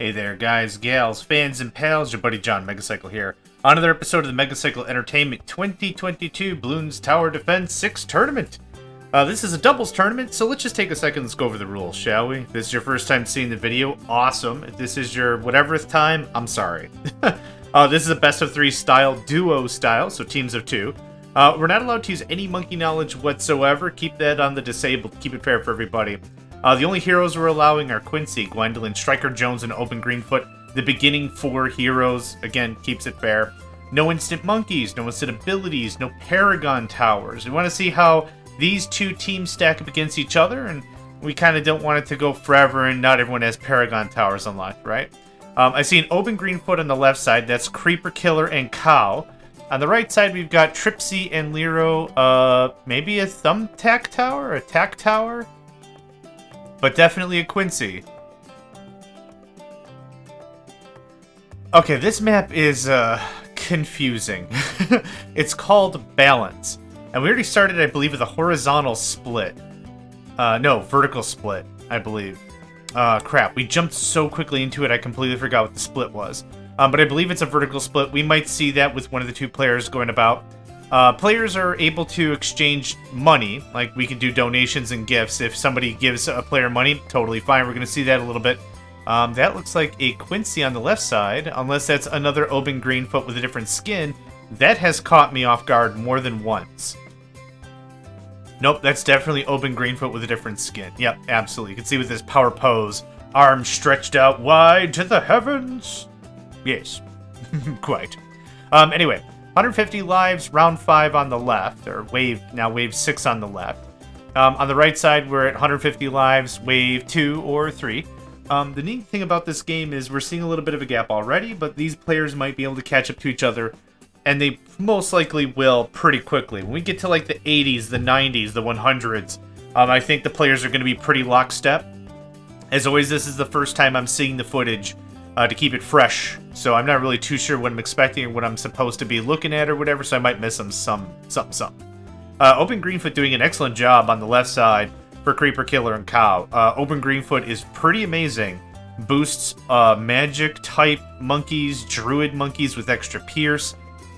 Hey there, guys, gals, fans, and pals. Your buddy JohnMegacycle here. On another episode of the Megacycle Entertainment 2022 Bloons Tower Defense 6 Tournament. This is a doubles tournament, so let's just take a second. Let's go over the rules, shall we? If this is your first time seeing the video, awesome. If this is your whateverth time, I'm sorry. This is a best of 3 style, duo style, so teams of 2. We're not allowed to use any monkey knowledge whatsoever. Keep that on the disabled. Keep it fair for everybody. The only heroes we're allowing are Quincy, Gwendolyn, Striker Jones, and Open Greenfoot. The beginning 4 heroes, again, keeps it fair. No instant monkeys, no instant abilities, no Paragon Towers. We want to see how these two teams stack up against each other, and we kind of don't want it to go forever and not everyone has Paragon Towers unlocked, right? I see an Open Greenfoot on the left side. That's CreaperKiler and Cow. On the right side, we've got Tripzie and Lero. Maybe a Thumbtack Tower? A Tack Tower? But definitely a Quincy. Okay, this map is confusing. It's called Balance. And we already started, I believe, with a horizontal split. No, vertical split, I believe. Crap, we jumped so quickly into it, I completely forgot what the split was. But I believe it's a vertical split. We might see that with one of the 2 players going about. Players are able to exchange money, like we can do donations and gifts. If somebody gives a player money, totally fine. We're going to see that a little bit. That looks like a Quincy on the left side, unless that's another Open Greenfoot with a different skin. That has caught me off guard more than once. Nope, that's definitely Open Greenfoot with a different skin. Yep, absolutely. You can see with this power pose, arms stretched out wide to the heavens. Yes, quite. Anyway. 150 lives, round 5 on the left, or wave 6 on the left. On the right side, we're at 150 lives, wave 2 or 3. The neat thing about this game is we're seeing a little bit of a gap already, but these players might be able to catch up to each other, and they most likely will pretty quickly. When we get to like the 80s, the 90s, the 100s, I think the players are going to be pretty lockstep. As always, this is the first time I'm seeing the footage to keep it fresh, so I'm not really too sure what I'm expecting or what I'm supposed to be looking at or whatever, so I might miss something. Open Greenfoot doing an excellent job on the left side for CreaperKiler and Cow. Open Greenfoot is pretty amazing. Boosts magic-type monkeys, Druid monkeys with extra pierce.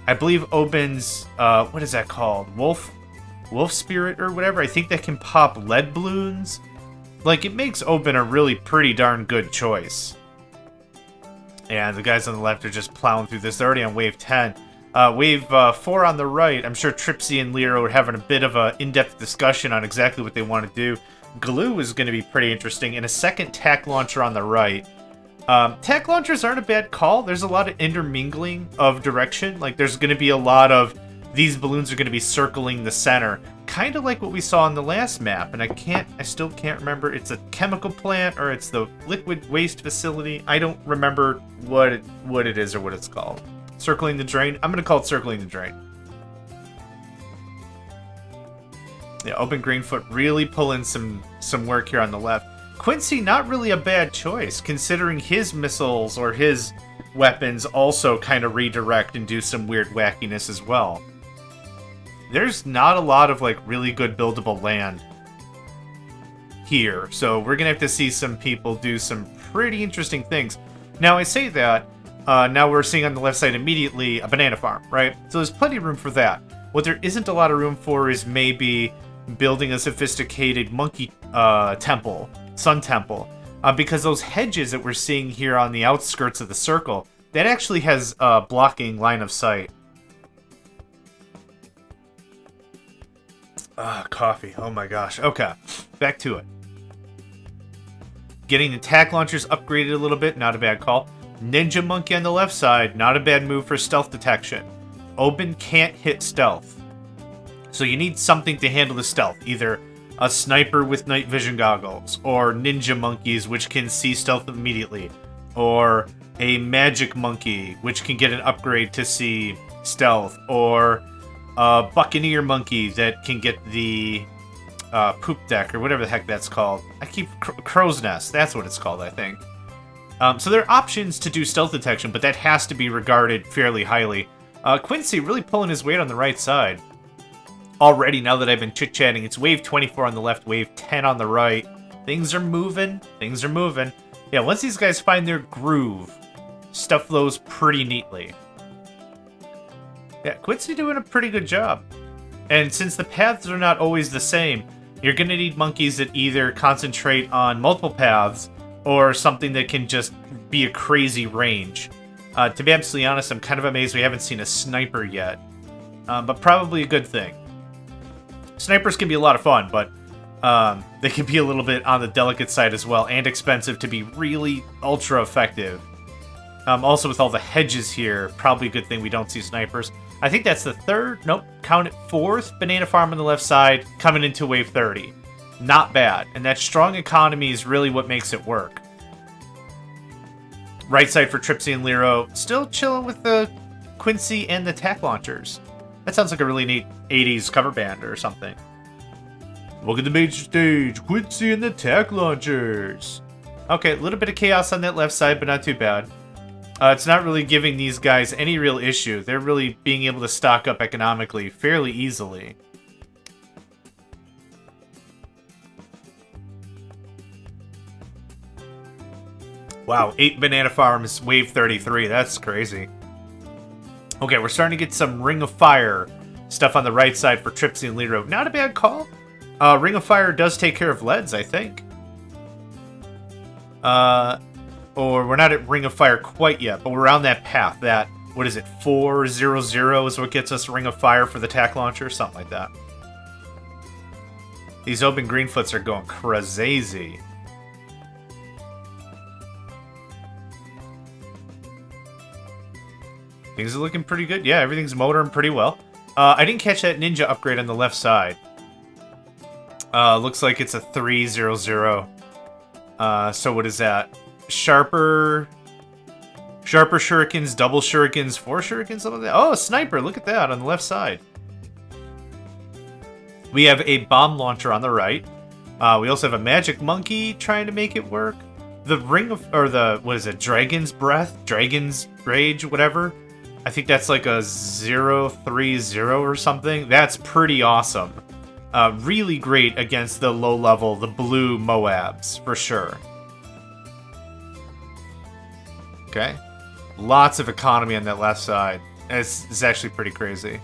I believe Open's, what is that called? Wolf Spirit or whatever? I think that can pop lead balloons. Like, it makes Open a really pretty darn good choice. And the guys on the left are just plowing through this. They're already on wave 10. Wave 4 on the right, I'm sure Tripzie and Lero are having a bit of an in-depth discussion on exactly what they want to do. Glue is going to be pretty interesting. And a second tack launcher on the right. Tack launchers aren't a bad call. There's a lot of intermingling of direction. Like, there's going to be a lot of... These balloons are going to be circling the center. Kind of like what we saw on the last map. And I still can't remember. It's a chemical plant or it's the liquid waste facility. I don't remember what it is or what it's called. Circling the drain? I'm going to call it circling the drain. Yeah, Open Greenfoot really pulling some work here on the left. Quincy, not really a bad choice, considering his missiles or his weapons also kind of redirect and do some weird wackiness as well. There's not a lot of, like, really good buildable land here, so we're gonna have to see some people do some pretty interesting things. Now, I say that, now we're seeing on the left side immediately a banana farm, right? So there's plenty of room for that. What there isn't a lot of room for is maybe building a sophisticated monkey temple, sun temple, because those hedges that we're seeing here on the outskirts of the circle, that actually has blocking line of sight. Coffee. Oh my gosh. Okay, back to it. Getting the tack launchers upgraded a little bit, not a bad call. Ninja Monkey on the left side, not a bad move for stealth detection. Open can't hit stealth, so you need something to handle the stealth. Either a sniper with night vision goggles, or ninja monkeys which can see stealth immediately, or a magic monkey which can get an upgrade to see stealth, or a buccaneer monkey that can get the poop deck, or whatever the heck that's called. Crow's nest, that's what it's called, I think. So there are options to do stealth detection, but that has to be regarded fairly highly. Quincy really pulling his weight on the right side. Already, now that I've been chit-chatting, it's wave 24 on the left, wave 10 on the right. Things are moving. Things are moving. Yeah, once these guys find their groove, stuff flows pretty neatly. Yeah, Quincy doing a pretty good job. And since the paths are not always the same, you're going to need monkeys that either concentrate on multiple paths or something that can just be a crazy range. To be absolutely honest, I'm kind of amazed we haven't seen a sniper yet. But probably a good thing. Snipers can be a lot of fun, but they can be a little bit on the delicate side as well, and expensive to be really ultra effective. Also, with all the hedges here, probably a good thing we don't see snipers. I think that's the third, nope, count it, fourth banana farm on the left side coming into wave 30. Not bad, and that strong economy is really what makes it work. Right side for Tripzie and Lero, still chilling with the Quincy and the tack launchers. That sounds like a really neat 80s cover band or something. Welcome to the major stage, Quincy and the tack launchers. Okay, a little bit of chaos on that left side, but not too bad. It's not really giving these guys any real issue. They're really being able to stock up economically fairly easily. Wow, 8 banana farms, wave 33. That's crazy. Okay, we're starting to get some Ring of Fire stuff on the right side for Tripzie and Lero. Not a bad call. Ring of Fire does take care of leads, I think. Or we're not at Ring of Fire quite yet, but we're on that path. That, what is it, 400 is what gets us Ring of Fire for the tack launcher? Something like that. These open greenfoots are going crazy. Things are looking pretty good. Yeah, everything's motoring pretty well. I didn't catch that ninja upgrade on the left side. Looks like it's a 300. So what is that? Sharper shurikens, double shurikens, 4 shurikens, something like that. Oh, a sniper, look at that on the left side. We have a bomb launcher on the right. We also have a magic monkey trying to make it work. The ring of, or the, what is it, Dragon's Breath? Dragon's Rage, whatever. I think that's like a 030 or something. That's pretty awesome. Really great against the low level, the blue Moabs, for sure. Okay. Lots of economy on that left side. It's actually pretty crazy.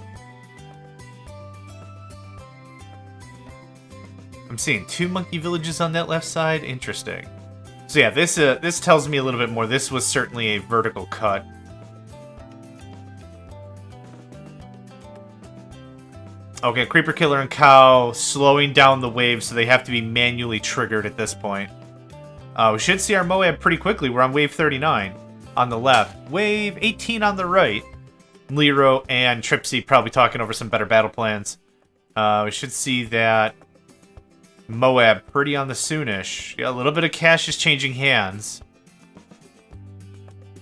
I'm seeing 2 monkey villages on that left side. Interesting. So yeah, this tells me a little bit more. This was certainly a vertical cut. Okay, CreaperKiler and Cow slowing down the waves, so they have to be manually triggered at this point. We should see our Moab pretty quickly. We're on wave 39 on the left. Wave 18 on the right. Lero and Tripzie probably talking over some better battle plans. We should see that Moab pretty on the soonish. Yeah, a little bit of cash is changing hands.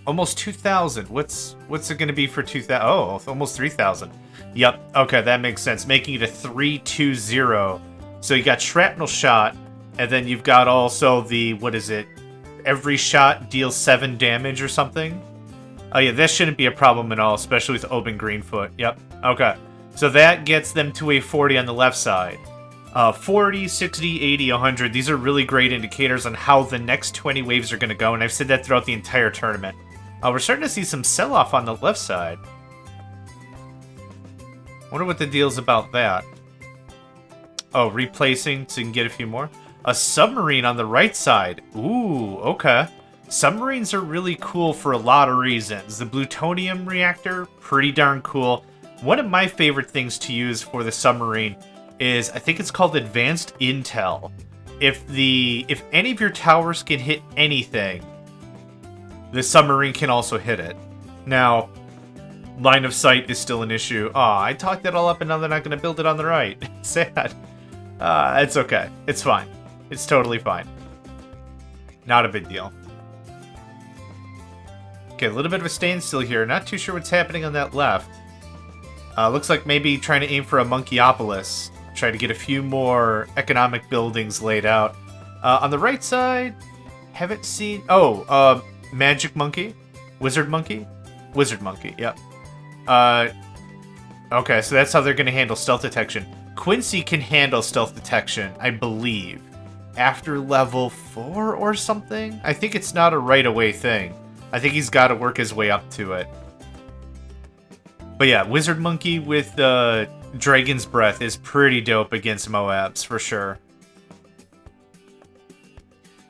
Almost 2,000. What's it going to be for 2,000? Oh, almost 3,000. Yep. Okay, that makes sense. Making it a 320. So you got shrapnel shot, and then you've got also the, what is it? Every shot deals 7 damage or something. Oh yeah, that shouldn't be a problem at all, especially with open Greenfoot. Yep. Okay. So that gets them to a 40 on the left side. 40, 60, 80, 100. These are really great indicators on how the next 20 waves are going to go, and I've said that throughout the entire tournament. We're starting to see some sell-off on the left side. Wonder what the deal's about that. Oh, replacing so you can get a few more. A submarine on the right side. Ooh, okay. Submarines are really cool for a lot of reasons. The plutonium reactor, pretty darn cool. One of my favorite things to use for the submarine is, I think it's called Advanced Intel. If any of your towers can hit anything, the submarine can also hit it. Now, line of sight is still an issue. Aw, I talked it all up and now they're not going to build it on the right. Sad. It's okay. It's fine. It's totally fine. Not a big deal. Okay, a little bit of a standstill here. Not too sure what's happening on that left. Looks like maybe trying to aim for a Monkeyopolis. Try to get a few more economic buildings laid out. On the right side, haven't seen... Oh, Magic Monkey? Wizard Monkey? Wizard Monkey, yep. Okay, so that's how they're going to handle stealth detection. Quincy can handle stealth detection, I believe. after level 4 or something. I think it's not a right-away thing. I think he's got to work his way up to it. But yeah, Wizard Monkey with Dragon's Breath is pretty dope against Moabs, for sure.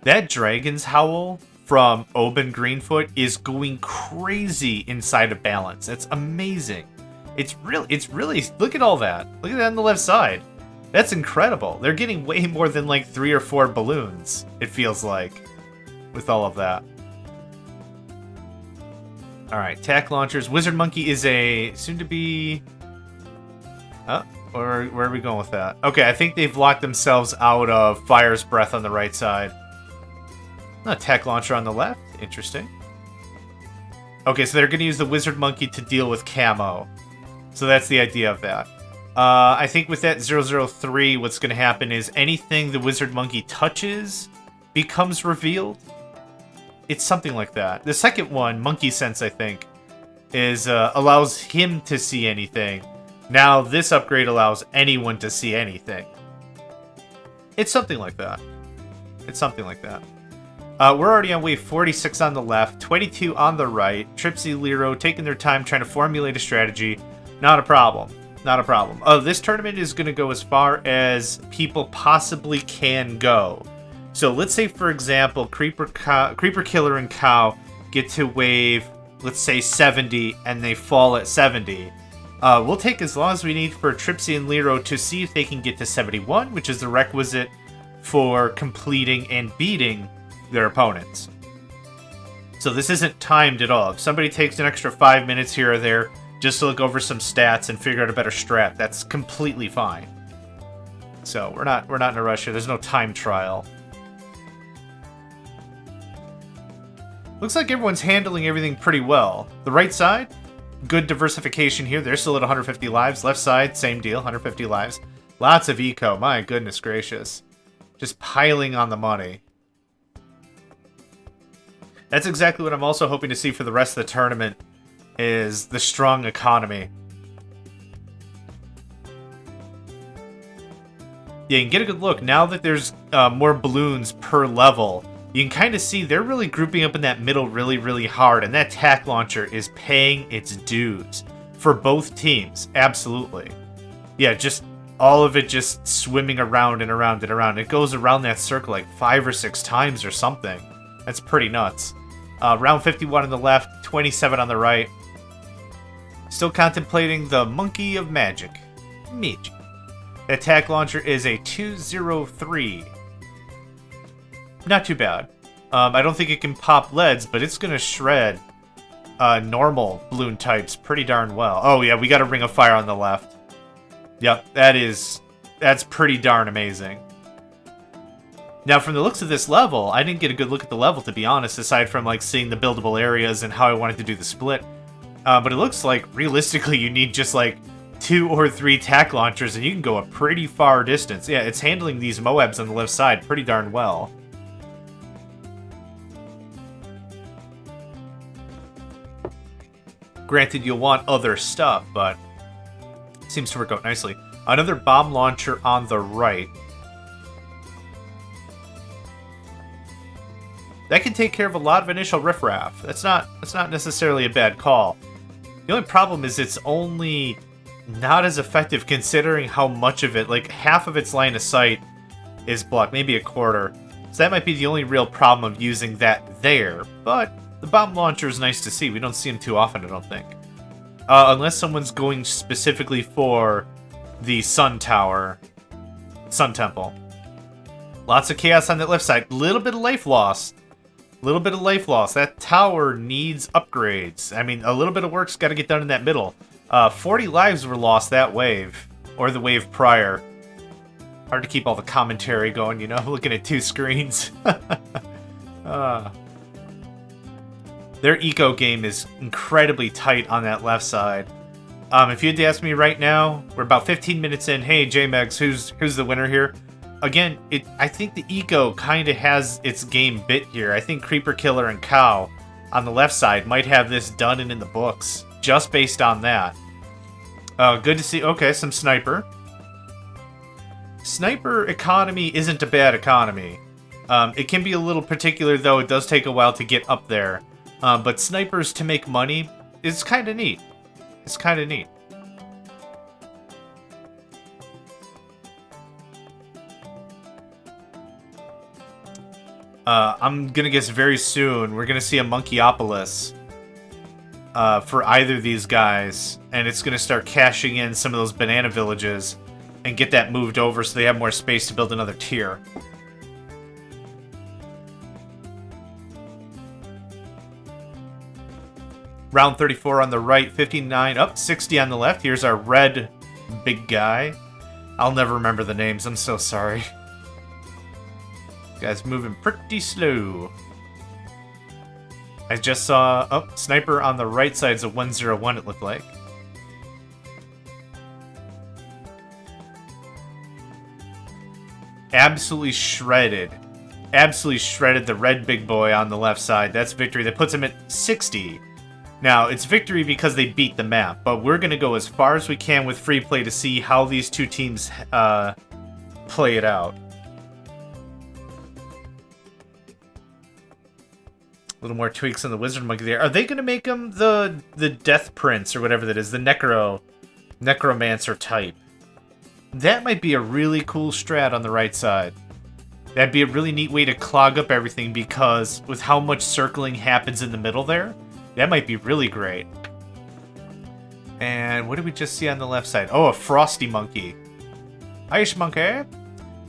That Dragon's Howl from Oban Greenfoot is going crazy inside of balance. It's amazing. It's really, look at all that. Look at that on the left side. That's incredible. They're getting way more than like 3 or 4 balloons, it feels like, with all of that. Alright, tack launchers. Wizard Monkey is a soon-to-be... where are we going with that? Okay, I think they've locked themselves out of Fire's Breath on the right side. A tack launcher on the left. Interesting. Okay, so they're going to use the Wizard Monkey to deal with camo. So that's the idea of that. I think with that 003, what's going to happen is anything the Wizard Monkey touches becomes revealed. It's something like that. The second one, Monkey Sense, I think, is allows him to see anything. Now this upgrade allows anyone to see anything. It's something like that. It's something like that. We're already on wave 46 on the left, 22 on the right. Tripzie, Lero taking their time trying to formulate a strategy. Not a problem. Not a problem. This tournament is going to go as far as people possibly can go. So let's say, for example, CreaperKiler and Cow get to wave, let's say, 70, and they fall at 70. We'll take as long as we need for Tripzie and Lero to see if they can get to 71, which is the requisite for completing and beating their opponents. So this isn't timed at all. If somebody takes an extra 5 minutes here or there just to look over some stats and figure out a better strat, that's completely fine. So we're not in a rush here. There's no time trial. Looks like everyone's handling everything pretty well. The right side, good diversification here. They're still at 150 lives. Left side, same deal, 150 lives. Lots of eco. My goodness gracious. Just piling on the money. That's exactly what I'm also hoping to see for the rest of the tournament, is the strong economy. Yeah, you can get a good look. Now that there's more balloons per level, you can kind of see they're really grouping up in that middle really, really hard, and that tack launcher is paying its dues for both teams. Absolutely. Yeah, just all of it just swimming around and around and around. It goes around that circle like 5 or 6 times or something. That's pretty nuts. Round 51 on the left, 27 on the right. Still contemplating the Monkey of Magic. Magic. The attack launcher is a 203. Not too bad. I don't think it can pop leads, but it's going to shred normal balloon types pretty darn well. Oh yeah, we got a Ring of Fire on the left. Yep, that's pretty darn amazing. Now, from the looks of this level, I didn't get a good look at the level, to be honest, aside from like seeing the buildable areas and how I wanted to do the split. But it looks like, realistically, you need just like 2 or 3 tack launchers, and you can go a pretty far distance. Yeah, it's handling these Moabs on the left side pretty darn well. Granted, you'll want other stuff, but it seems to work out nicely. Another bomb launcher on the right. That can take care of a lot of initial riffraff. That's not necessarily a bad call. The only problem is it's only not as effective considering how much of it, like half of its line of sight is blocked, maybe a quarter. So that might be the only real problem of using that there. But the bomb launcher is nice to see. We don't see them too often, I don't think. Unless someone's going specifically for the Sun Tower, Sun Temple. Lots of chaos on that left side. Little bit of life loss. Little bit of life loss. That tower needs upgrades. I mean, a little bit of work's got to get done in that middle. 40 lives were lost that wave, or the wave prior. Hard to keep all the commentary going, you know, looking at 2 screens. Their eco game is incredibly tight on that left side. If you had to ask me right now, we're about 15 minutes in. Hey, JMegs, who's the winner here? Again, I think the eco kind of has its game bit here. I think CreaperKiler and Cow on the left side might have this done and in the books, just based on that. Good to see. Okay, some sniper. Sniper economy isn't a bad economy. It can be a little particular, though. It does take a while to get up there. But snipers to make money is kind of neat. It's kind of neat. I'm gonna guess very soon we're gonna see a Monkeyopolis for either of these guys, and it's gonna start cashing in some of those banana villages and get that moved over so they have more space to build another tier. Round 34 on the right, 59 up, 60 on the left. Here's our red big guy. I'll never remember the names, I'm so sorry. Guy's moving pretty slow. I just saw... Oh, sniper on the right side's a 101, it looked like. Absolutely shredded. Absolutely shredded the red big boy on the left side. That's victory. That puts him at 60. Now, it's victory because they beat the map, but we're going to go as far as we can with free play to see how these two teams play it out. A little more tweaks on the Wizard Monkey there. Are they going to make him the Death Prince or whatever that is? The Necromancer type. That might be a really cool strat on the right side. That'd be a really neat way to clog up everything because with how much circling happens in the middle there, that might be really great. And what did we just see on the left side? Oh, a Frosty Monkey. Ice Monkey.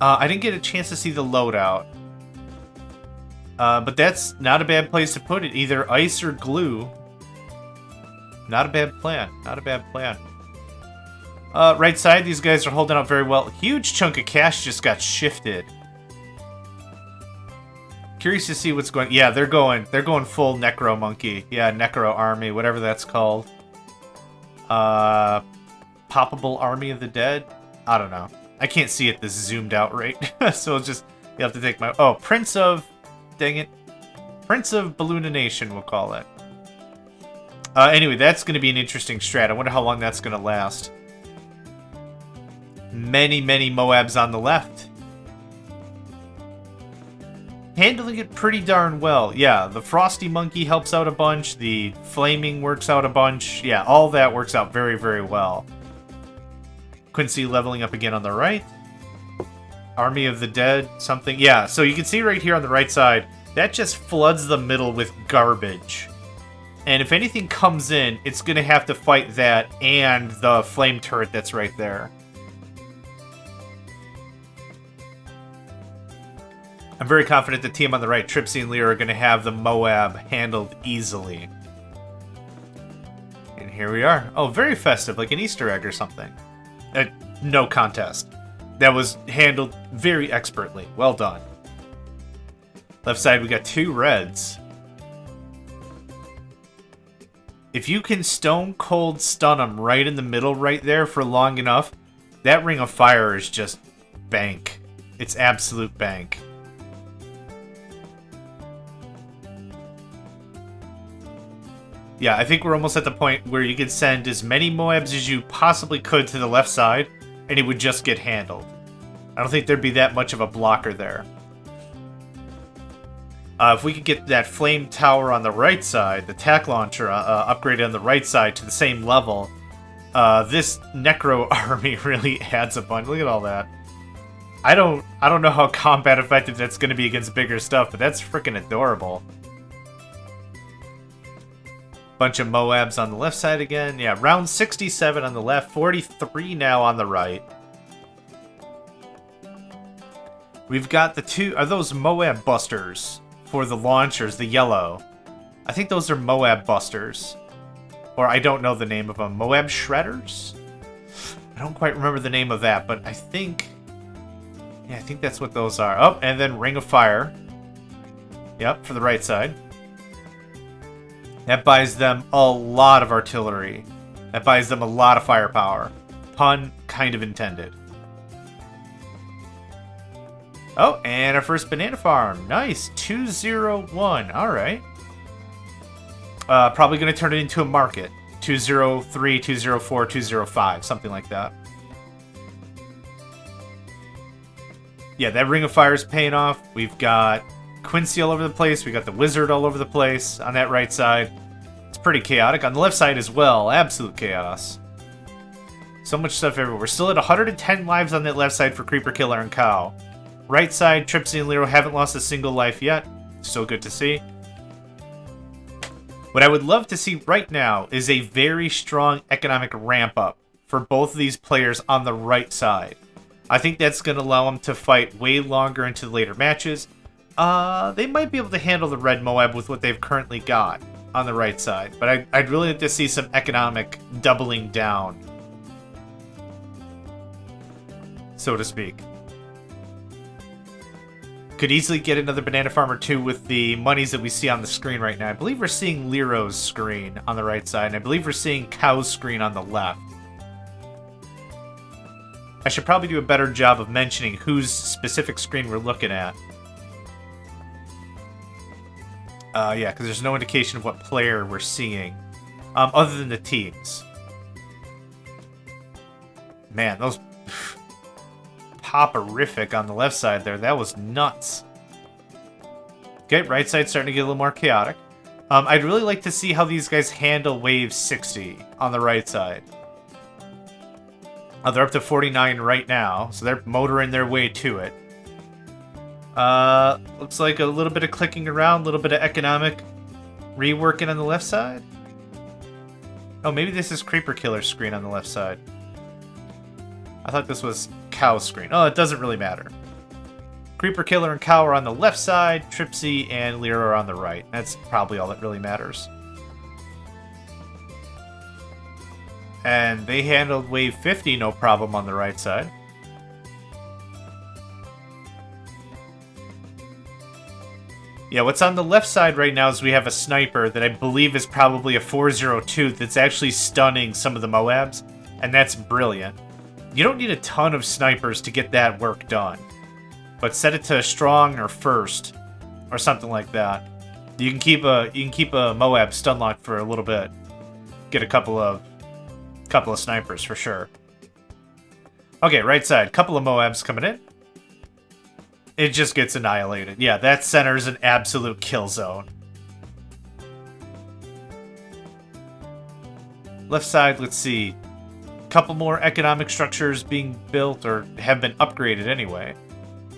I didn't get a chance to see the loadout. But that's not a bad place to put it. Either ice or glue. Not a bad plan. Not a bad plan. Right side, these guys are holding out very well. Huge chunk of cash just got shifted. Curious to see what's going... Yeah, they're going full Necro Monkey. Yeah, Necro Army, whatever that's called. Poppable Army of the Dead? I don't know. I can't see it this zoomed out right. So it's just... You have to take my... Oh, Prince of... Dang it. Prince of Balloonation, we'll call it. Anyway, that's going to be an interesting strat. I wonder how long that's going to last. Many, many Moabs on the left. Handling it pretty darn well. Yeah, the Frosty Monkey helps out a bunch. The Flaming works out a bunch. Yeah, all that works out very, very well. Quincy leveling up again on the right. Army of the Dead, something. Yeah, so you can see right here on the right side, that just floods the middle with garbage. And if anything comes in, it's going to have to fight that and the flame turret that's right there. I'm very confident the team on the right, Tripzie and Lero, are going to have the Moab handled easily. And here we are. Oh, very festive, like an Easter egg or something. No contest. That was handled very expertly. Well done. Left side, we got two reds. If you can stone cold stun them right in the middle right there for long enough, that Ring of Fire is just bank. It's absolute bank. Yeah, I think we're almost at the point where you can send as many Moabs as you possibly could to the left side, and it would just get handled. I don't think there'd be that much of a blocker there. If we could get that flame tower on the right side, the tack launcher upgraded on the right side to the same level, this Necro army really adds a bunch. Look at all that. I don't know how combat effective that's going to be against bigger stuff, but that's freaking adorable. Bunch of Moabs on the left side again. Yeah, round 67 on the left, 43 now on the right. We've got the two... Are those Moab Busters for the launchers, the yellow? I think those are Moab Busters. Or I don't know the name of them. Moab Shredders? I don't quite remember the name of that, but I think... Yeah, I think that's what those are. Oh, and then Ring of Fire. Yep, for the right side. That buys them a lot of artillery. That buys them a lot of firepower. Pun kind of intended. Oh, and our first banana farm. Nice. 201. All right. Probably going to turn it into a market. 203, 204, 205. Something like that. Yeah, that Ring of Fire is paying off. We've got Quincy all over the place. We got the Wizard all over the place on that right side. It's pretty chaotic. On the left side as well, absolute chaos. So much stuff everywhere. We're still at 110 lives on that left side for CreaperKiler and Cow. Right side, Tripzie and Lero haven't lost a single life yet. Still good to see. What I would love to see right now is a very strong economic ramp up for both of these players on the right side. I think that's going to allow them to fight way longer into the later matches. They might be able to handle the red Moab with what they've currently got on the right side. But I'd really like to see some economic doubling down, so to speak. Could easily get another Banana Farmer 2 with the monies that we see on the screen right now. I believe we're seeing Lero's screen on the right side, and I believe we're seeing Cow's screen on the left. I should probably do a better job of mentioning whose specific screen we're looking at. Yeah, because there's no indication of what player we're seeing, other than the teams. Man, those... Popperific on the left side there. That was nuts. Okay, right side starting to get a little more chaotic. I'd really like to see how these guys handle wave 60 on the right side. They're up to 49 right now, so they're motoring their way to it. Looks like a little bit of clicking around, a little bit of economic reworking on the left side. Oh, maybe this is CreaperKiler's screen on the left side. I thought this was Cow's screen. Oh, it doesn't really matter. CreaperKiler and Cow are on the left side, Tripzie and Lero are on the right. That's probably all that really matters. And they handled wave 50 no problem on the right side. Yeah, what's on the left side right now is we have a sniper that I believe is probably a 402 that's actually stunning some of the Moabs, and that's brilliant. You don't need a ton of snipers to get that work done, but set it to strong or first, or something like that. You can keep a Moab stun locked for a little bit. Get a couple of snipers for sure. Okay, right side, couple of Moabs coming in. It just gets annihilated. Yeah, that center is an absolute kill zone. Left side, let's see. Couple more economic structures being built or have been upgraded anyway.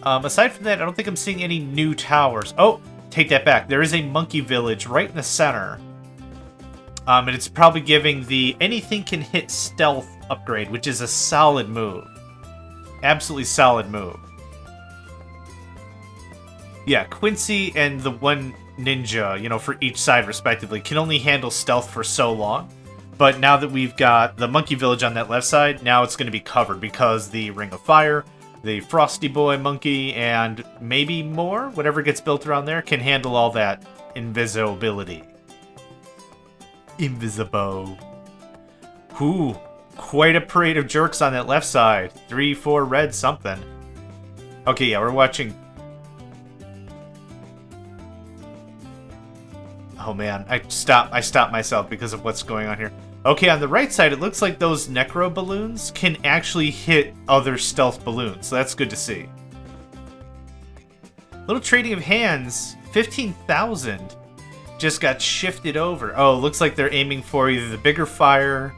Aside from that, I don't think I'm seeing any new towers. Oh, take that back. There is a monkey village right in the center. And it's probably giving the anything can hit stealth upgrade, which is a solid move. Absolutely solid move. Yeah, Quincy and the one ninja, you know, for each side respectively, can only handle stealth for so long. But now that we've got the monkey village on that left side, now it's going to be covered because the Ring of Fire, the Frosty Boy monkey, and maybe more, whatever gets built around there, can handle all that invisibility. Invisible. Ooh, quite a parade of jerks on that left side. 3, 4 red something. Okay, yeah, we're watching. Oh man, I stopped myself because of what's going on here. Okay, on the right side, it looks like those Necro balloons can actually hit other stealth balloons, so that's good to see. Little trading of hands, 15,000 just got shifted over. Oh, looks like they're aiming for either the bigger fire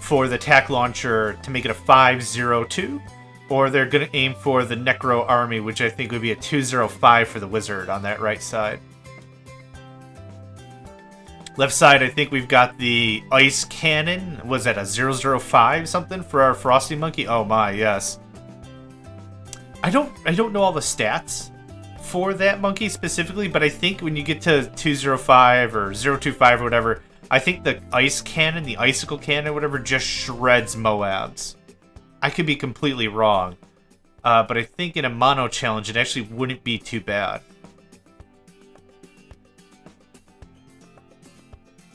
for the attack launcher to make it a 502, or they're going to aim for the Necro army, which I think would be a 205 for the wizard on that right side. Left side, I think we've got the ice cannon. Was that a 005 something for our Frosty Monkey? Oh my, yes. I don't know all the stats for that monkey specifically, but I think when you get to 205 or 025 or whatever, I think the ice cannon, the icicle cannon, whatever, just shreds Moabs. I could be completely wrong, but I think in a mono challenge, it actually wouldn't be too bad.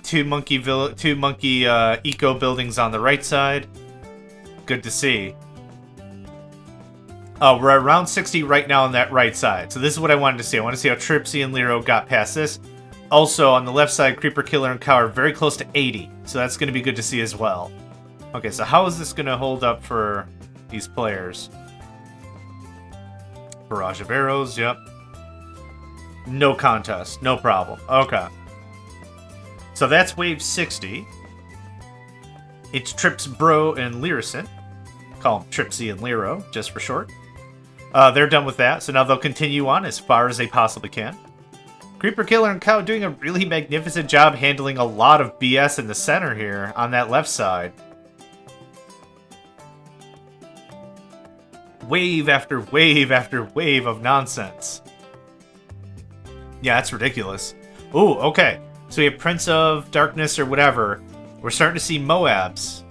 Two monkey eco buildings on the right side. Good to see. We're around 60 right now on that right side. So this is what I wanted to see. I want to see how Tripzie and Lero got past this. Also, on the left side, CreaperKiler and Cow are very close to 80. So that's going to be good to see as well. Okay, so how is this going to hold up for these players? Barrage of arrows, yep. No contest, no problem. Okay. So that's wave 60. It's Trips, Bro, and Lerosn. Call them Tripzie and Lero, just for short. They're done with that, so now they'll continue on as far as they possibly can. CreaperKiler and Cow doing a really magnificent job handling a lot of BS in the center here on that left side. Wave after wave after wave of nonsense. Yeah, that's ridiculous. Ooh, okay. So we have Prince of Darkness or whatever. We're starting to see Moabs.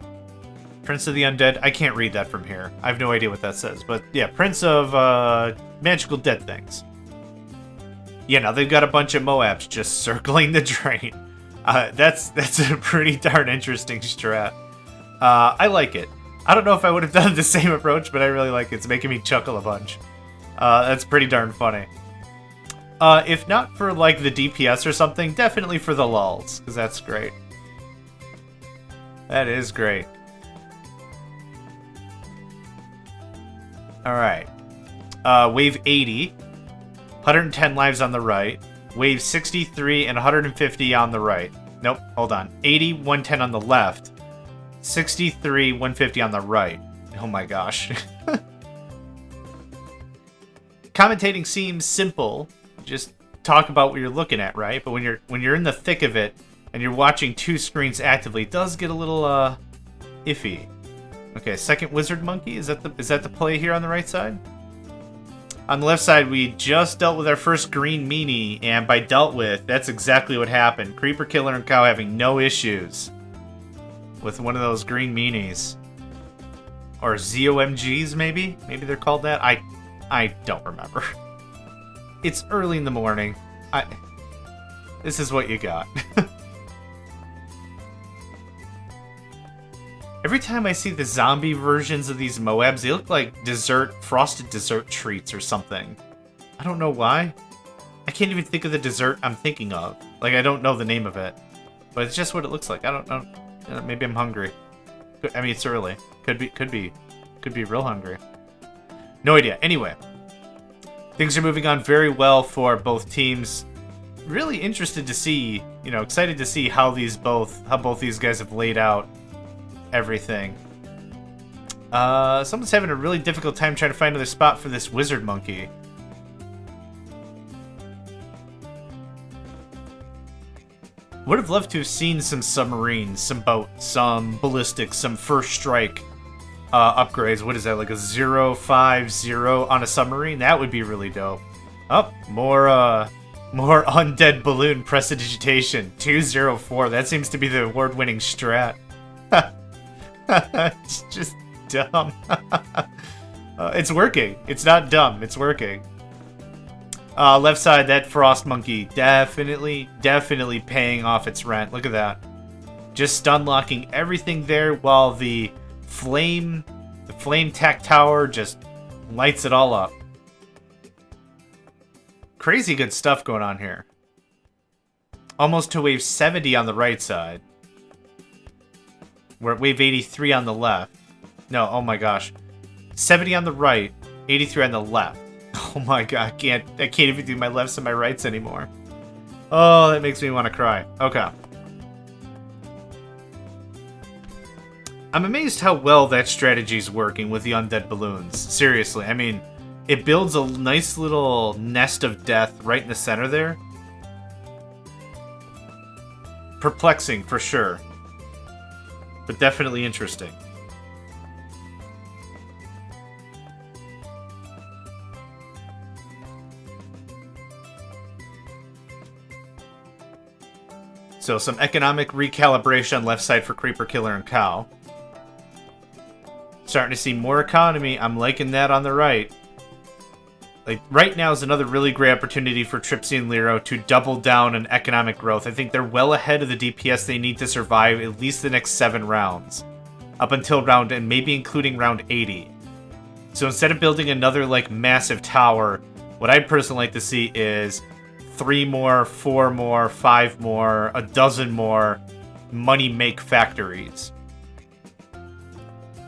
Prince of the Undead. I can't read that from here. I have no idea what that says. But yeah, Prince of Magical Dead Things. Yeah, now they've got a bunch of Moabs just circling the drain. That's a pretty darn interesting strat. I like it. I don't know if I would have done the same approach, but I really like it. It's making me chuckle a bunch. That's pretty darn funny. If not for, like, the DPS or something, definitely for the lulz, because that's great. That is great. Alright. Wave 80. 110 lives on the right. Wave 63 and 150 on the right. Nope, hold on. 80, 110 on the left. 63, 150 on the right. Oh my gosh. Commentating seems simple. Just talk about what you're looking at, right? But when you're in the thick of it and you're watching two screens actively, it does get a little iffy. Okay, second wizard monkey. Is that the play here on the right side? On the left side, we just dealt with our first green meanie, and by dealt with, that's exactly what happened. CreaperKiler and Cow having no issues with one of those green meanies. Or ZOMGs, maybe? Maybe they're called that? I don't remember. It's early in the morning. This is what you got. Every time I see the zombie versions of these Moabs, they look like frosted dessert treats or something. I don't know why. I can't even think of the dessert I'm thinking of. Like, I don't know the name of it. But it's just what it looks like. I don't know. Maybe I'm hungry. I mean, it's early. Could be real hungry. No idea. Anyway. Things are moving on very well for both teams. Really interested to see, excited to see how both these guys have laid out everything. Someone's having a really difficult time trying to find another spot for this wizard monkey. Would have loved to have seen some submarines, some boats, some ballistics, some first strike upgrades. What is that, like a 050 on a submarine? That would be really dope. Oh, more undead balloon prestidigitation. 204. That seems to be the award-winning strat. It's just dumb. It's working. It's not dumb. It's working. Left side, that frost monkey definitely paying off its rent. Look at that. Just stun locking everything there while the flame tech tower just lights it all up. Crazy good stuff going on here. Almost to wave 70 on the right side. We're at wave 83 on the left. No, oh my gosh. 70 on the right, 83 on the left. Oh my god, I can't even do my lefts and my rights anymore. Oh, that makes me want to cry. Okay. I'm amazed how well that strategy's working with the undead balloons. Seriously, I mean, it builds a nice little nest of death right in the center there. Perplexing, for sure. But definitely interesting. So some economic recalibration on left side for CreaperKiler and Cow. Starting to see more economy. I'm liking that on the right. Like, right now is another really great opportunity for Tripzie and Lero to double down on economic growth. I think they're well ahead of the DPS they need to survive at least the next 7 rounds. Up until round, and maybe including round 80. So instead of building another, like, massive tower, what I'd personally like to see is 3 more, 4 more, 5 more, a dozen more money make factories.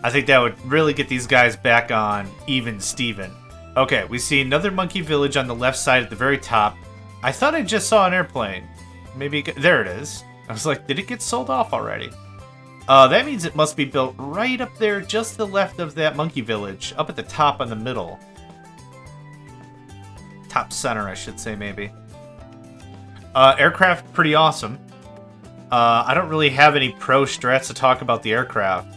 I think that would really get these guys back on even Steven. Okay, we see another monkey village on the left side at the very top. I thought I just saw an airplane. Maybe there it is. I was like, did it get sold off already? That means it must be built right up there, just to the left of that monkey village. Up at the top in the middle. Top center, I should say, maybe. Aircraft, pretty awesome. I don't really have any pro strats to talk about the aircraft.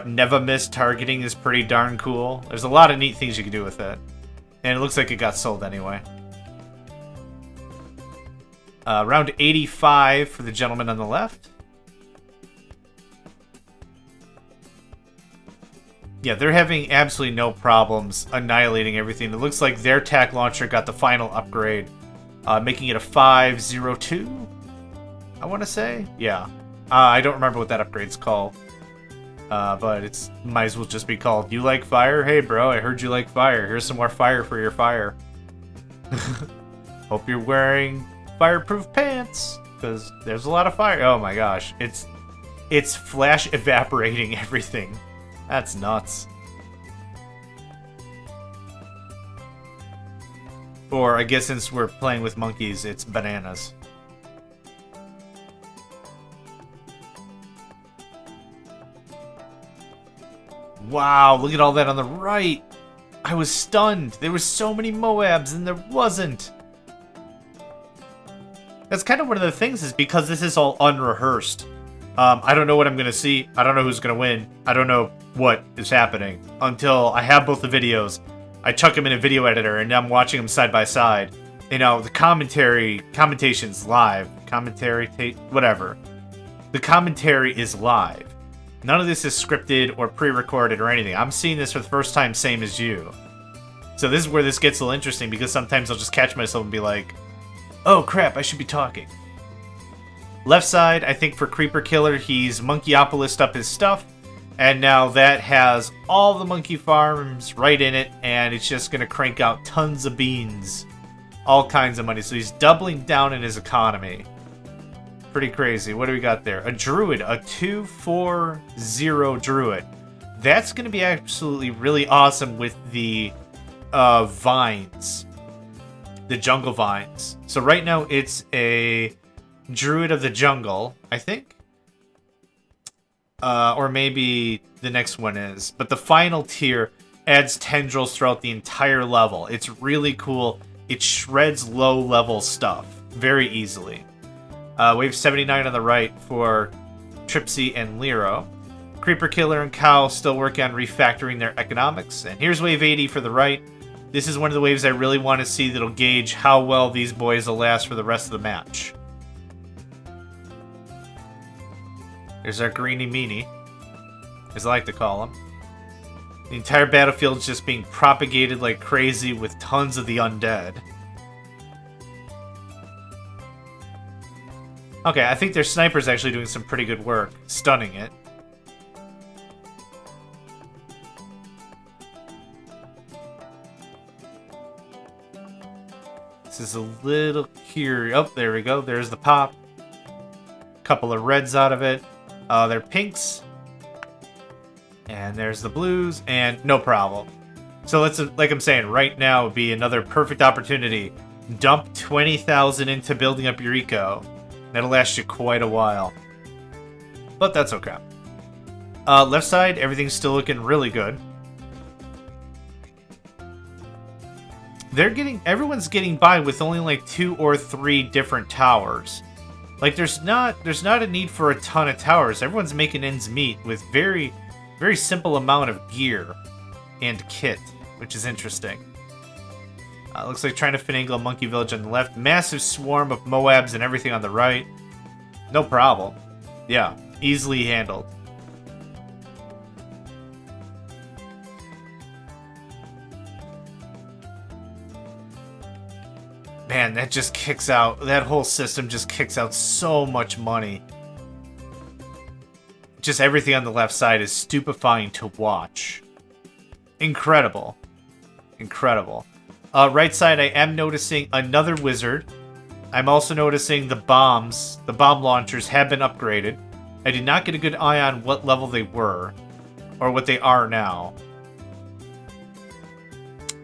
Never miss targeting is pretty darn cool. There's a lot of neat things you can do with it. And it looks like it got sold anyway. Round 85 for the gentleman on the left. Yeah, they're having absolutely no problems annihilating everything. It looks like their TAC launcher got the final upgrade, making it a 502, I want to say. Yeah. I don't remember what that upgrade's called. But it's might as well just be called, you like fire? Hey, bro, I heard you like fire. Here's some more fire for your fire. Hope you're wearing fireproof pants, because there's a lot of fire. Oh my gosh, it's flash evaporating everything. That's nuts. Or I guess since we're playing with monkeys, it's bananas. Wow, look at all that on the right. I was stunned. There were so many Moabs and there wasn't. That's kind of one of the things, is because this is all unrehearsed. I don't know what I'm going to see. I don't know who's going to win. I don't know what is happening until I have both the videos. I chuck them in a video editor and I'm watching them side by side. You know, the commentation's live. Whatever. The commentary is live. None of this is scripted or pre-recorded or anything. I'm seeing this for the first time, same as you. So this is where this gets a little interesting, because sometimes I'll just catch myself and be like, oh crap, I should be talking. Left side, I think for CreaperKiler, he's Monkeyopolis up his stuff. And now that has all the monkey farms right in it, and it's just going to crank out tons of beans. All kinds of money. So he's doubling down in his economy. Pretty crazy. What do we got there? A Druid. A 2/4/0 Druid. That's going to be absolutely really awesome with the vines. The jungle vines. So right now it's a Druid of the Jungle, I think. Or maybe the next one is. But the final tier adds tendrils throughout the entire level. It's really cool. It shreds low-level stuff very easily. Wave 79 on the right for Tripzie and Lero. CreaperKiler and Cow still working on refactoring their economics. And here's wave 80 for the right. This is one of the waves I really want to see that'll gauge how well these boys will last for the rest of the match. There's our greenie meanie, as I like to call him. The entire battlefield's just being propagated like crazy with tons of the undead. Okay, I think their sniper's actually doing some pretty good work, stunning it. This is a little curious. Oh, there we go. There's the pop. Couple of reds out of it. They're pinks. And there's the blues, and no problem. So let's, like I'm saying, right now would be another perfect opportunity. Dump 20,000 into building up your eco. That'll last you quite a while. But that's okay. Left side, everything's still looking really good. Everyone's getting by with only like 2 or 3 different towers. Like there's not a need for a ton of towers. Everyone's making ends meet with very simple amount of gear and kit, which is interesting. Looks like trying to finagle a monkey village on the left. Massive swarm of Moabs and everything on the right. No problem. Yeah, easily handled. Man, that just kicks out. That whole system just kicks out so much money. Just everything on the left side is stupefying to watch. Incredible. Incredible. Right side, I am noticing another wizard. I'm also noticing the bombs. The bomb launchers have been upgraded. I did not get a good eye on what level they were. Or what they are now.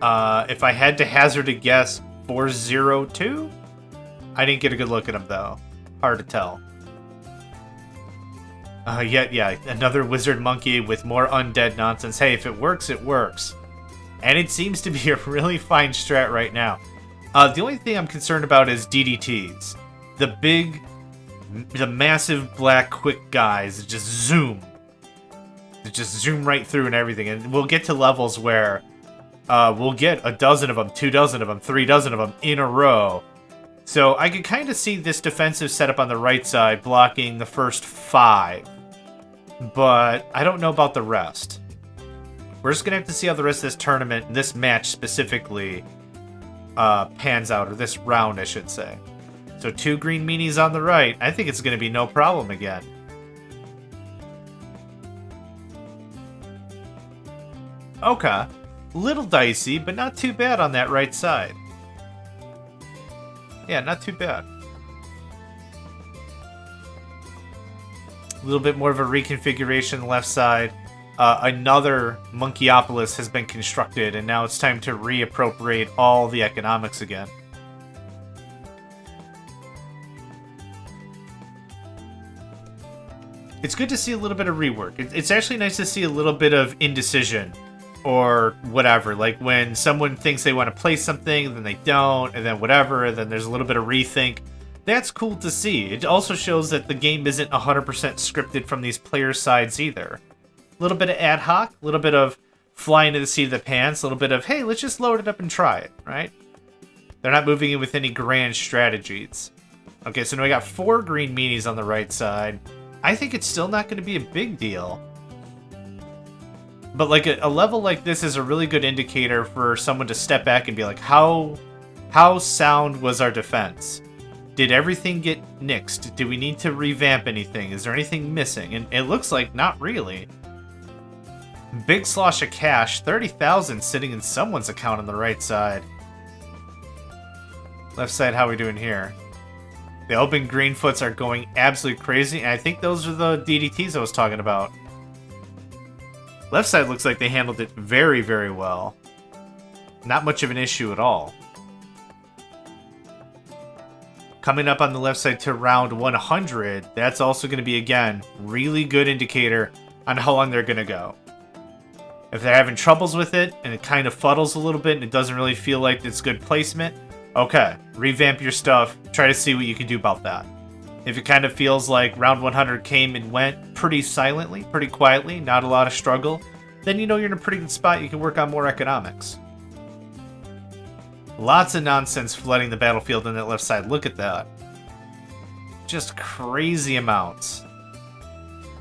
If I had to hazard a guess, 402? I didn't get a good look at him, though. Hard to tell. Yeah, another wizard monkey with more undead nonsense. Hey, if it works, it works. And it seems to be a really fine strat right now. The only thing I'm concerned about is DDTs. The massive black quick guys that just zoom. That just zoom right through and everything. And we'll get to levels where we'll get a dozen of them, 2 dozen of them, 3 dozen of them in a row. So I could kind of see this defensive setup on the right side blocking the first 5. But I don't know about the rest. We're just going to have to see how the rest of this tournament, this match specifically, pans out. Or this round, I should say. So 2 green meanies on the right. I think it's going to be no problem again. Okay. Little dicey, but not too bad on that right side. Yeah, not too bad. A little bit more of a reconfiguration on the left side. Another Monkeyopolis has been constructed, and now it's time to reappropriate all the economics again. It's good to see a little bit of rework. It's actually nice to see a little bit of indecision or whatever. Like when someone thinks they want to play something, then they don't, and then whatever, and then there's a little bit of rethink. That's cool to see. It also shows that the game isn't 100% scripted from these players' sides either. A little bit of ad hoc, a little bit of flying to the seat of the pants, a little bit of, hey, let's just load it up and try it, right? They're not moving in with any grand strategies. Okay, so now we got 4 green meanies on the right side. I think it's still not going to be a big deal. But like a level like this is a really good indicator for someone to step back and be like, how sound was our defense? Did everything get nixed? Do we need to revamp anything? Is there anything missing? And it looks like not really. Big slosh of cash, 30,000 sitting in someone's account on the right side. Left side, how are we doing here? The open Greenfoots are going absolutely crazy, and I think those are the DDTs I was talking about. Left side looks like they handled it very, very well. Not much of an issue at all. Coming up on the left side to round 100, that's also going to be, again, really good indicator on how long they're going to go. If they're having troubles with it, and it kind of fuddles a little bit, and it doesn't really feel like it's good placement, okay, revamp your stuff, try to see what you can do about that. If it kind of feels like round 100 came and went pretty silently, pretty quietly, not a lot of struggle, then you know you're in a pretty good spot, you can work on more economics. Lots of nonsense flooding the battlefield on that left side. Look at that. Just crazy amounts.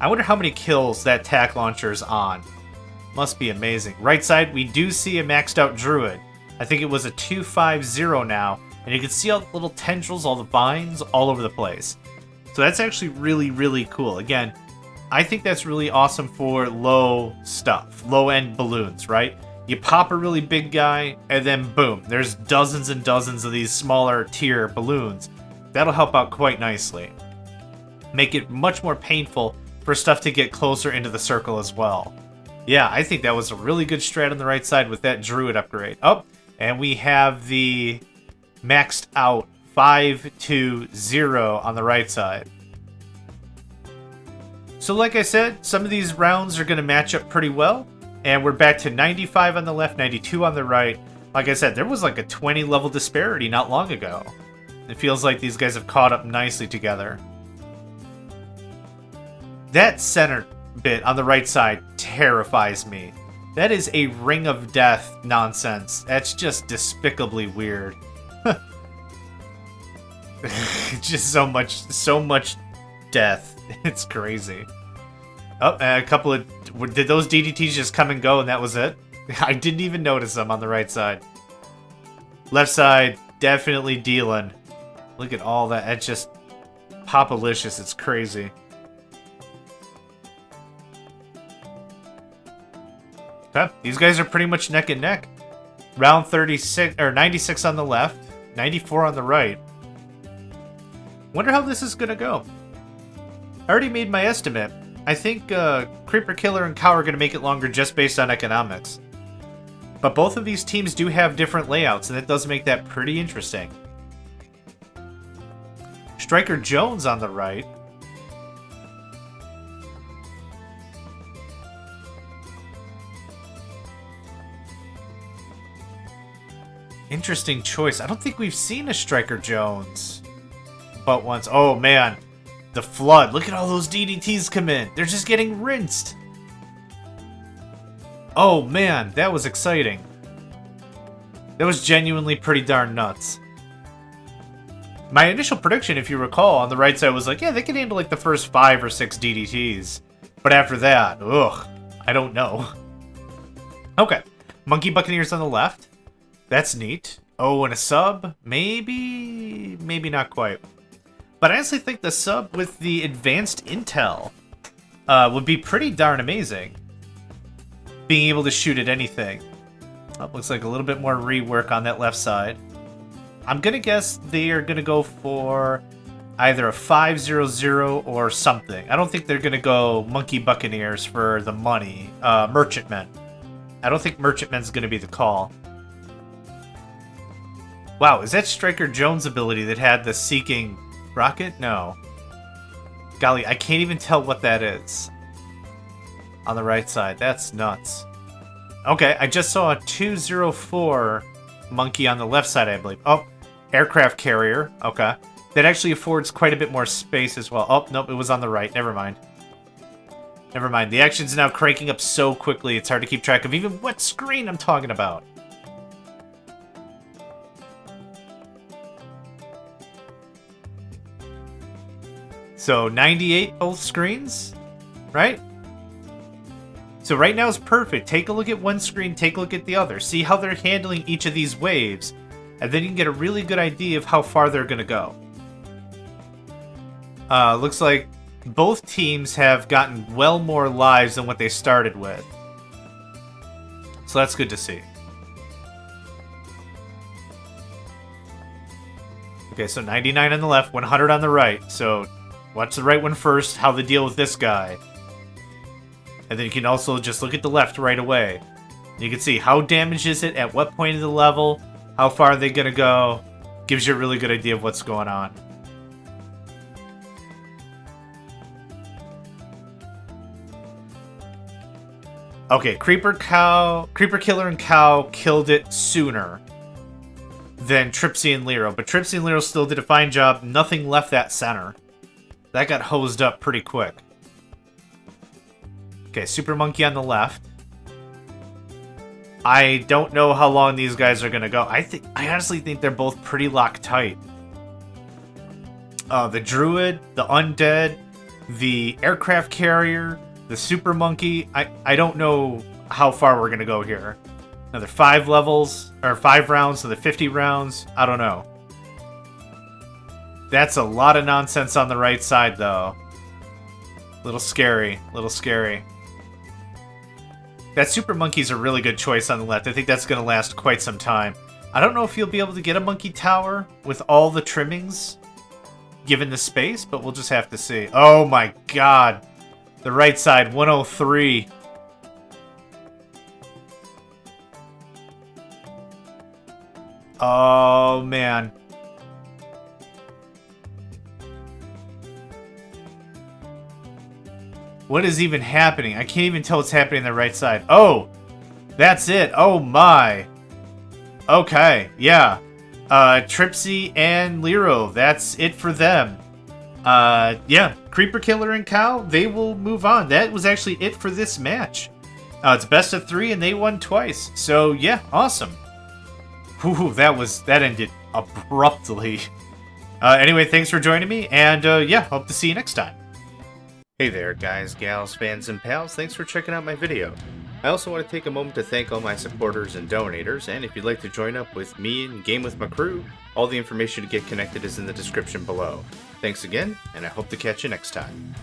I wonder how many kills that tack launcher is on. Must be amazing. Right side, we do see a maxed out Druid. I think it was a 250 now. And you can see all the little tendrils, all the vines, all over the place. So that's actually really, really cool. Again, I think that's really awesome for low stuff. Low-end balloons, right? You pop a really big guy, and then boom, there's dozens and dozens of these smaller tier balloons. That'll help out quite nicely. Make it much more painful for stuff to get closer into the circle as well. Yeah, I think that was a really good strat on the right side with that Druid upgrade. Oh, and we have the maxed out 520 on the right side. So like I said, some of these rounds are going to match up pretty well. And we're back to 95 on the left, 92 on the right. Like I said, there was like a 20 level disparity not long ago. It feels like these guys have caught up nicely together. That center bit on the right side terrifies me. That is a ring of death nonsense. That's just despicably weird. Just so much death. It's crazy. Oh, and a couple of... Did those DDTs just come and go and that was it? I didn't even notice them on the right side. Left side, definitely dealing. Look at all that. It's just popalicious. It's crazy. Okay, these guys are pretty much neck and neck. Round 36 or 96 on the left, 94 on the right. Wonder how this is gonna go. I already made my estimate. I think CreaperKiler and Cow are gonna make it longer just based on economics. But both of these teams do have different layouts, and it does make that pretty interesting. Striker Jones on the right. Interesting choice. I don't think we've seen a Striker Jones but once. Oh, man. The flood. Look at all those DDTs come in. They're just getting rinsed. Oh, man. That was exciting. That was genuinely pretty darn nuts. My initial prediction, if you recall, on the right side was like, yeah, they can handle like the first 5 or 6 DDTs. But after that, ugh, I don't know. Okay. Monkey Buccaneers on the left. That's neat. Oh, and a sub? Maybe not quite. But I honestly think the sub with the advanced intel would be pretty darn amazing. Being able to shoot at anything. Oh, looks like a little bit more rework on that left side. I'm going to guess they are going to go for either a 5-0-0 or something. I don't think they're going to go Monkey Buccaneers for the money. Merchantmen. I don't think Merchantmen's going to be the call. Wow, is that Striker Jones' ability that had the Seeking Rocket? No. Golly, I can't even tell what that is. On the right side. That's nuts. Okay, I just saw a 204 monkey on the left side, I believe. Oh, aircraft carrier. Okay. That actually affords quite a bit more space as well. Oh, nope, it was on the right. Never mind. Never mind. The action's now cranking up so quickly, it's hard to keep track of even what screen I'm talking about. So 98 both screens, right? So right now is perfect. Take a look at one screen, take a look at the other. See how they're handling each of these waves, and then you can get a really good idea of how far they're going to go. Looks like both teams have gotten well more lives than what they started with. So that's good to see. Okay, so 99 on the left, 100 on the right. So watch the right one first, how they deal with this guy. And then you can also just look at the left right away. You can see how damaged is it, at what point of the level, how far are they going to go. Gives you a really good idea of what's going on. Okay, CreaperKiler and Cow killed it sooner than Tripzie and Lero. But Tripzie and Lero still did a fine job. Nothing left that center. That got hosed up pretty quick. Okay, Super Monkey on the left. I don't know how long these guys are gonna go. I honestly think they're both pretty locked tight. The Druid, the Undead, the Aircraft Carrier, the Super Monkey. I don't know how far we're gonna go here. Another 5 levels, or 5 rounds, so the 50 rounds. I don't know. That's a lot of nonsense on the right side, though. Little scary, little scary. That Super Monkey's a really good choice on the left. I think that's going to last quite some time. I don't know if you'll be able to get a Monkey Tower with all the trimmings, given the space, but we'll just have to see. Oh my god. The right side, 103. Oh, man. What is even happening? I can't even tell what's happening on the right side. Oh! That's it. Oh, my. Okay, yeah. Tripzie and Lero. That's it for them. Yeah. CreaperKiler and Cow, they will move on. That was actually it for this match. It's best of 3, and they won twice. So, yeah, awesome. Whew, that ended abruptly. Anyway, thanks for joining me, and yeah, hope to see you next time. Hey there, guys, gals, fans, and pals. Thanks for checking out my video. I also want to take a moment to thank all my supporters and donators, and if you'd like to join up with me and game with my crew, all the information to get connected is in the description below. Thanks again, and I hope to catch you next time.